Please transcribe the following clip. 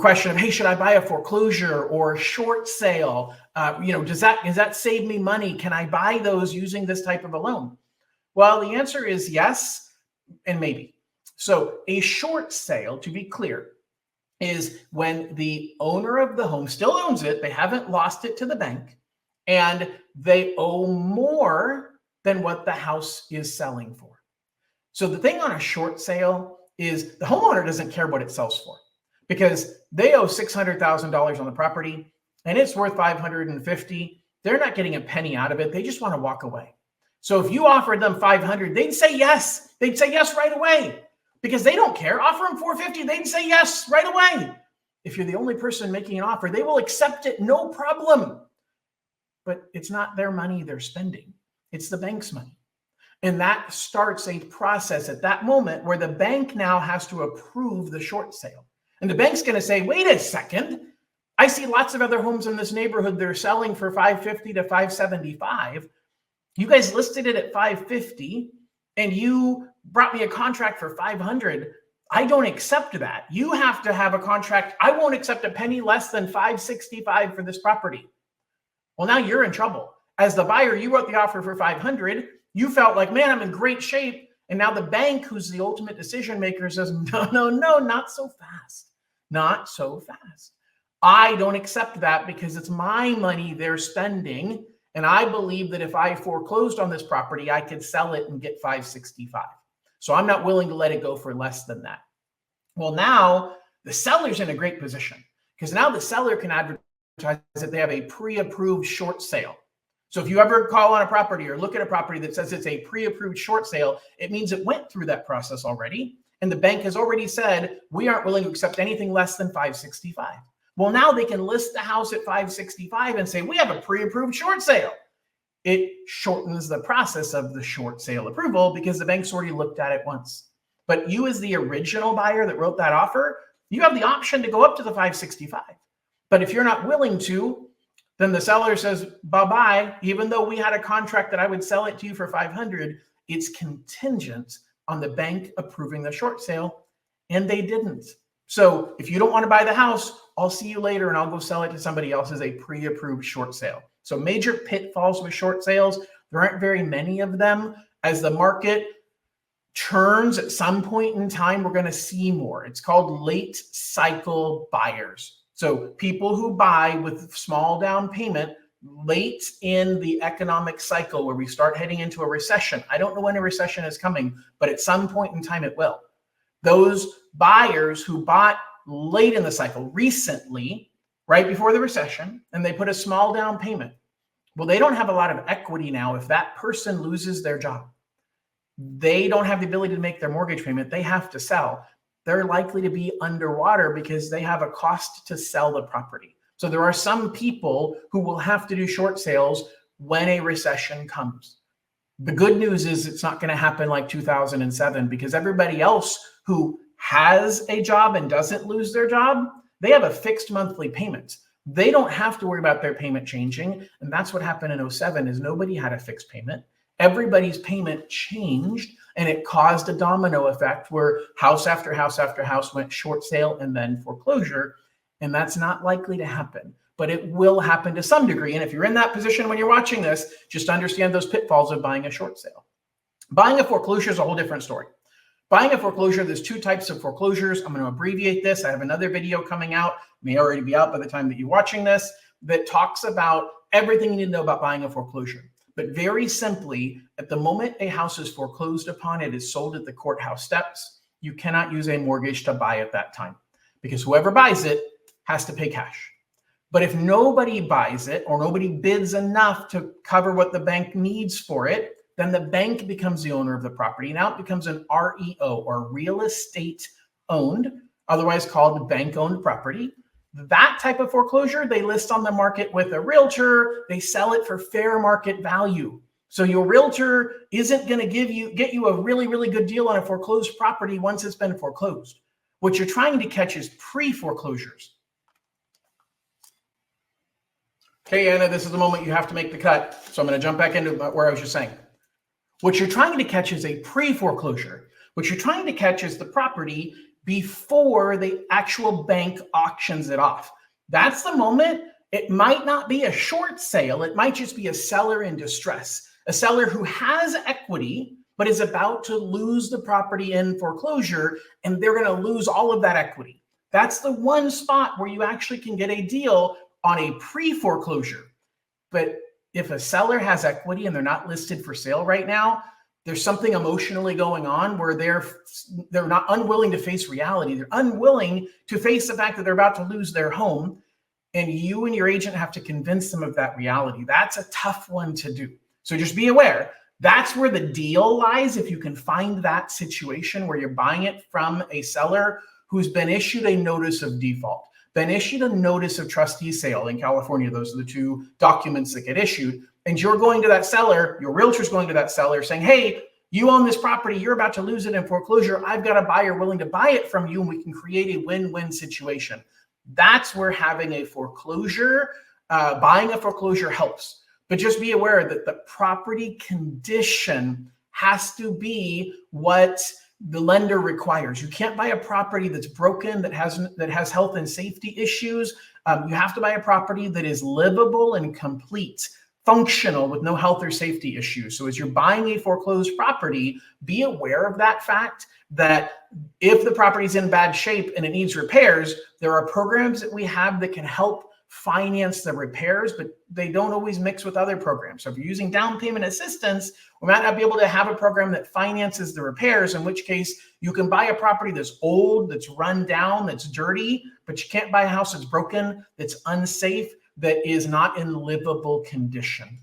question of, hey, should I buy a foreclosure or short sale? Does that save me money? Can I buy those using this type of a loan? Well, the answer is yes and maybe. So a short sale, to be clear, is when the owner of the home still owns it, they haven't lost it to the bank, and they owe more than what the house is selling for. So the thing on a short sale is the homeowner doesn't care what it sells for, because they owe $600,000 on the property and it's worth $550,000. They're not getting a penny out of it. They just want to walk away. So if you offered them $500,000, they'd say yes. They'd say yes right away because they don't care. Offer them $450,000, they'd say yes right away. If you're the only person making an offer, they will accept it, no problem. But it's not their money they're spending. It's the bank's money. And that starts a process at that moment where the bank now has to approve the short sale. And the bank's going to say, wait a second, I see lots of other homes in this neighborhood they're selling for $550,000 to $575,000. You guys listed it at $550,000 and you brought me a contract for $500,000. I don't accept that. You have to have a contract. I won't accept a penny less than $565,000 for this property. Well, now you're in trouble. As the buyer, you wrote the offer for $500,000. You felt like, man, I'm in great shape. And now the bank, who's the ultimate decision maker, says, no, not so fast. Not so fast. I don't accept that because it's my money they're spending. And I believe that if I foreclosed on this property, I could sell it and get $565,000. So I'm not willing to let it go for less than that. Well, now the seller's in a great position because now the seller can advertise that they have a pre-approved short sale. So if you ever call on a property or look at a property that says it's a pre-approved short sale, it means it went through that process already. And the bank has already said, we aren't willing to accept anything less than $565,000. Well, now they can list the house at $565,000 and say, we have a pre-approved short sale. It shortens the process of the short sale approval because the bank's already looked at it once. But you as the original buyer that wrote that offer, you have the option to go up to the $565,000. But if you're not willing to, then the seller says, bye-bye, even though we had a contract that I would sell it to you for $500,000, it's contingent on the bank approving the short sale, and they didn't. So if you don't want to buy the house, I'll see you later and I'll go sell it to somebody else as a pre-approved short sale. So major pitfalls with short sales, there aren't very many of them. As the market turns at some point in time, we're going to see more. It's called late cycle buyers. So people who buy with small down payment late in the economic cycle where we start heading into a recession. I don't know when a recession is coming, but at some point in time it will. Those buyers who bought late in the cycle recently, right before the recession, and they put a small down payment. Well, they don't have a lot of equity now. If that person loses their job, they don't have the ability to make their mortgage payment. They have to sell. They're likely to be underwater because they have a cost to sell the property. So there are some people who will have to do short sales when a recession comes. The good news is it's not going to happen like 2007 because everybody else who has a job and doesn't lose their job, they have a fixed monthly payment. They don't have to worry about their payment changing. And that's what happened in 07 is nobody had a fixed payment. Everybody's payment changed and it caused a domino effect where house after house after house went short sale and then foreclosure. And that's not likely to happen, but it will happen to some degree. And if you're in that position when you're watching this, just understand those pitfalls of buying a short sale. Buying a foreclosure is a whole different story. Buying a foreclosure, there's two types of foreclosures. I'm going to abbreviate this. I have another video coming out, may already be out by the time that you're watching this, that talks about everything you need to know about buying a foreclosure. But very simply, at the moment a house is foreclosed upon, it is sold at the courthouse steps. You cannot use a mortgage to buy at that time because whoever buys it has to pay cash. But if nobody buys it or nobody bids enough to cover what the bank needs for it, then the bank becomes the owner of the property. Now it becomes an REO or real estate owned, otherwise called bank-owned property. That type of foreclosure, they list on the market with a realtor. They sell it for fair market value. So your realtor isn't going to get you a really, really good deal on a foreclosed property once it's been foreclosed. What you're trying to catch is pre-foreclosures. Okay, Anna, this is the moment you have to make the cut. So I'm going to jump back into where I was just saying. What you're trying to catch is a pre-foreclosure. What you're trying to catch is the property before the actual bank auctions it off. That's the moment. It might not be a short sale. It might just be a seller in distress, a seller who has equity, but is about to lose the property in foreclosure, and they're going to lose all of that equity. That's the one spot where you actually can get a deal on a pre-foreclosure. But if a seller has equity and they're not listed for sale right now, there's something emotionally going on where they're not unwilling to face reality. They're unwilling to face the fact that they're about to lose their home, and you and your agent have to convince them of that reality. That's a tough one to do. So just be aware. That's where the deal lies. If you can find that situation where you're buying it from a seller who's been issued a notice of default, been issued a notice of trustee sale. In California, those are the two documents that get issued. And you're going to that seller, your realtor's going to that seller saying, hey, you own this property, you're about to lose it in foreclosure. I've got a buyer willing to buy it from you, and we can create a win-win situation. That's where having a foreclosure, buying a foreclosure helps. But just be aware that the property condition has to be what the lender requires. You can't buy a property that's broken, that has health and safety issues. You have to buy a property that is livable and complete, functional, with no health or safety issues. So as you're buying a foreclosed property, be aware of that fact, that if the property is in bad shape and it needs repairs, there are programs that we have that can help finance the repairs, but they don't always mix with other programs. So if you're using down payment assistance, we might not be able to have a program that finances the repairs, in which case you can buy a property that's old, that's run down, that's dirty, but you can't buy a house that's broken, that's unsafe, that is not in livable condition.